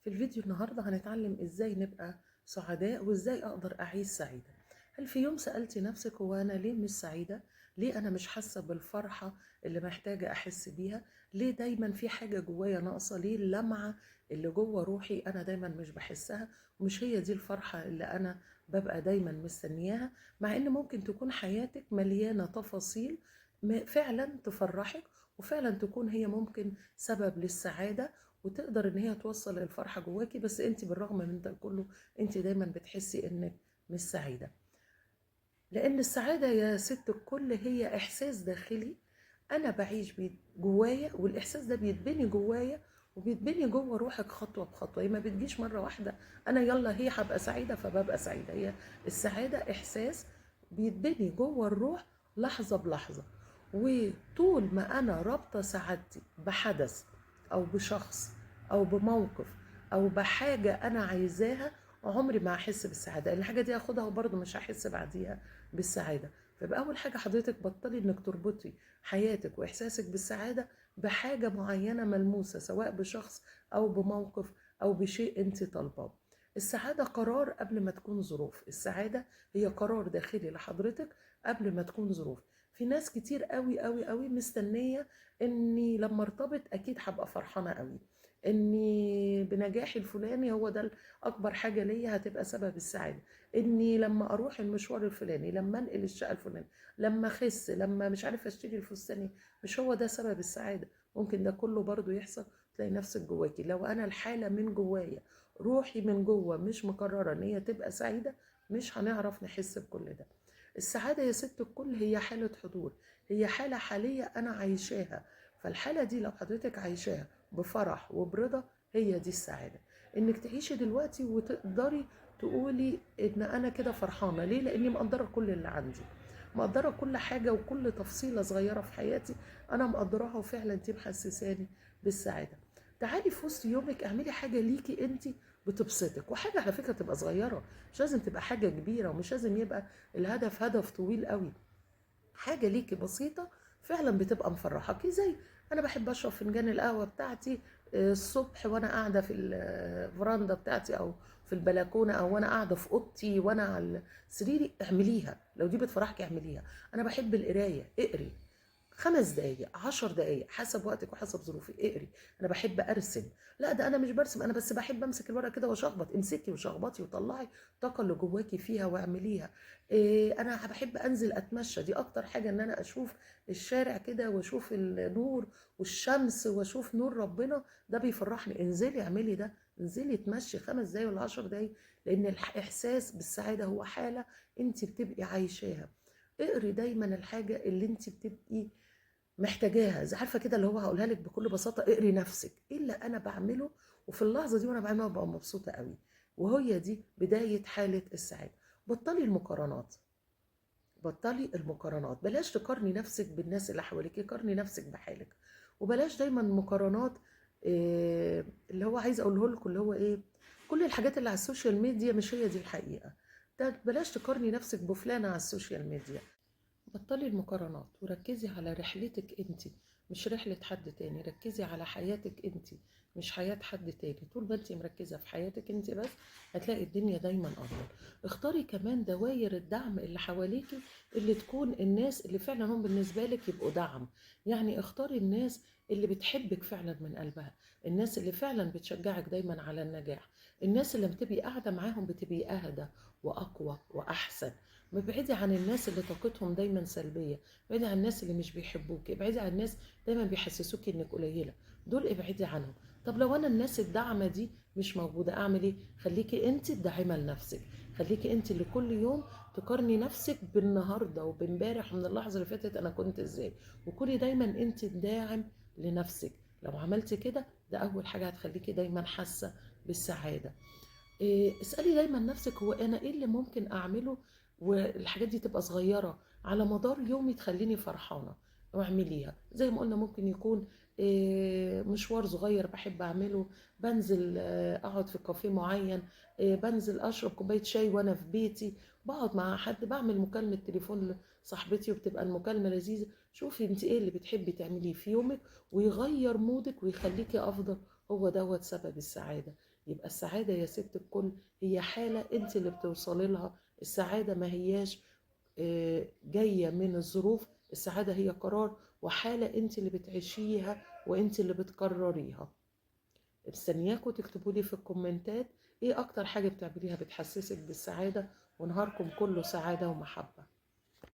في الفيديو النهاردة هنتعلم ازاي نبقى سعداء وازاي اقدر اعيش سعيدة. هل في يوم سألتي نفسك هو انا ليه مش سعيدة؟ ليه انا مش حاسة بالفرحة اللي محتاجة احس بيها؟ ليه دايما في حاجة جوايا ناقصة؟ ليه اللمعة اللي جوا روحي انا دايما مش بحسها؟ ومش هي دي الفرحة اللي انا ببقى دايما مستنياها، مع ان ممكن تكون حياتك مليانة تفاصيل فعلا تفرحك، وفعلا تكون هي ممكن سبب للسعادة، وتقدر ان هي توصل الفرحة جواكي، بس انت بالرغم من ده كله انت دايما بتحسي انك مش سعيدة. لان السعادة يا ست الكل هي احساس داخلي انا بعيش بيه جوايا، والاحساس ده بيتبني جوايا وبيتبني جوه روحك خطوة بخطوة. هي ما بتجيش مرة واحدة انا يلا هي هبقى سعيدة فببقى سعيدة. هي السعادة احساس بيتبني جوه الروح لحظة بلحظة، وطول ما انا رابطة سعادتي بحدث او بشخص او بموقف او بحاجة انا عايزاها، عمري ما هحس بالسعادة. الحاجة دي هاخدها وبرضه مش هحس بعديها بالسعادة. فيبقى أول حاجة حضرتك بطلي إنك تربطي حياتك وإحساسك بالسعادة بحاجة معينة ملموسة، سواء بشخص أو بموقف أو بشيء أنت طالباه. السعادة قرار قبل ما تكون ظروف. السعادة هي قرار داخلي لحضرتك قبل ما تكون ظروف. في ناس كتير قوي قوي قوي مستنية إني لما ارتبط أكيد هبقى فرحانة قوي، إني بنجاحي الفلاني هو ده اكبر حاجه ليا هتبقى سبب السعاده، اني لما اروح المشوار الفلاني، لما انقل الشقه الفلانيه، لما اخس، لما مش عارفه اشتري الفستاني. مش هو ده سبب السعاده. ممكن ده كله برضو يحصل، تلاقي نفسك جواكي لو انا الحاله من جوايا، روحي من جوه مش مقرره ان هي تبقى سعيده، مش هنعرف نحس بكل ده. السعاده يا ست الكل هي حاله حضور، هي حاله حاليه انا عايشاها. فالحاله دي لو حضرتك عايشاها بفرح وبرضا، هي دي السعاده. انك تعيشي دلوقتي وتقدري تقولي ان انا كده فرحانه. ليه؟ لاني مقدره كل اللي عندي، مقدره كل حاجه وكل تفصيله صغيره في حياتي انا مقدراها، وفعلا دي محسساني بالسعاده. تعالي في وسط يومك اعملي حاجه ليكي انت بتبسطك، وحاجه على فكره تبقى صغيره، مش لازم تبقى حاجه كبيره، ومش لازم يبقى الهدف هدف طويل قوي. حاجه ليكي بسيطه فعلا بتبقى مفرحاكي. زي انا بحب اشرب فنجان القهوه بتاعتي الصبح وانا قاعده في الفراندا بتاعتي، او في البلكونه، او وانا قاعده في اوضتي وانا على سريري. اعمليها لو دي بتفرحكي، اعمليها. انا بحب القرايه، اقري 5 دقايق 10 دقايق حسب وقتك وحسب ظروفك، اقري. انا بحب ارسم، لا ده انا مش برسم، انا بس بحب امسك الورقه كده واشخبط. امسكي وشخبطي وطلعي الطاقه اللي جواكي فيها واعمليها. إيه، انا بحب انزل اتمشى، دي اكتر حاجه، ان انا اشوف الشارع كده واشوف النور والشمس واشوف نور ربنا، ده بيفرحني. انزلي اعملي ده، انزلي اتمشي 5 دقايق ولا 10 دقايق، لان الاحساس بالسعاده هو حاله انت بتبقي عايشاها. اقري دايما الحاجه اللي انت بتبقي محتاجاها. زي عارفه كده اللي هو هقولها لك بكل بساطه، اقري نفسك ايه اللي انا بعمله، وفي اللحظه دي وانا بعمله ببقى مبسوطه قوي، وهي دي بدايه حاله السعاده. بطلي المقارنات، بطلي المقارنات. بلاش تقارني نفسك بالناس اللي حواليك، قارني نفسك بحالك. وبلاش دايما مقارنات. اللي هو عايز اقوله لكم اللي هو ايه، كل الحاجات اللي على السوشيال ميديا مش هي دي الحقيقه. ده بلاش تقارني نفسك بفلانه على السوشيال ميديا. بطلي المقارنات وركزي على رحلتك انت، مش رحلة حد تاني. ركزي على حياتك انت، مش حياة حد تاني. طول ما انت مركزة في حياتك انت بس، هتلاقي الدنيا دايما افضل. اختاري كمان دوائر الدعم اللي حواليكي، اللي تكون الناس اللي فعلا هم بالنسبة لك يبقوا دعم. يعني اختاري الناس اللي بتحبك فعلا من قلبها، الناس اللي فعلا بتشجعك دايما على النجاح، الناس اللي بتبقي قاعدة معاهم بتبقي اهدى واقوى واحسن. ابعدي عن الناس اللي طاقتهم دايما سلبيه، ابعدي عن الناس اللي مش بيحبوك، ابعدي عن الناس دايما بيحسسوك انك قليله، دول ابعدي عنهم. طب لو انا الناس الداعمه دي مش موجوده اعمل ايه؟ خليكي انت الداعمه لنفسك، خليكي انت اللي كل يوم تقارني نفسك بالنهارده وبامبارح ومن اللحظه اللي فاتت انا كنت ازاي، وكوني دايما انت الداعم لنفسك. لو عملتي كده، ده اول حاجه هتخليكي دايما حاسه بالسعاده. اسألي دايما نفسك هو أنا إيه اللي ممكن أعمله، والحاجات دي تبقى صغيرة على مدار يومي تخليني فرحانة، واعمليها. زي ما قلنا ممكن يكون مشوار صغير بحب أعمله، بنزل أقعد في كافيه معين، بنزل أشرب كوباية شاي وأنا في بيتي، بقعد مع حد، بعمل مكالمة تليفون لصاحبتي وبتبقى المكالمة لذيذة. شوفي انت ايه اللي بتحبي تعمليه في يومك ويغير مودك ويخليكي أفضل، هو دوت سبب السعادة. يبقى السعادة يا ست الكل هي حالة انت اللي بتوصلي لها. السعادة ما هياش جاية من الظروف، السعادة هي قرار وحالة انت اللي بتعيشيها وانت اللي بتقرريها. مستنياكوا تكتبوا لي في الكومنتات ايه اكتر حاجة بتعمليها بتحسسك بالسعادة، ونهاركم كله سعادة ومحبة.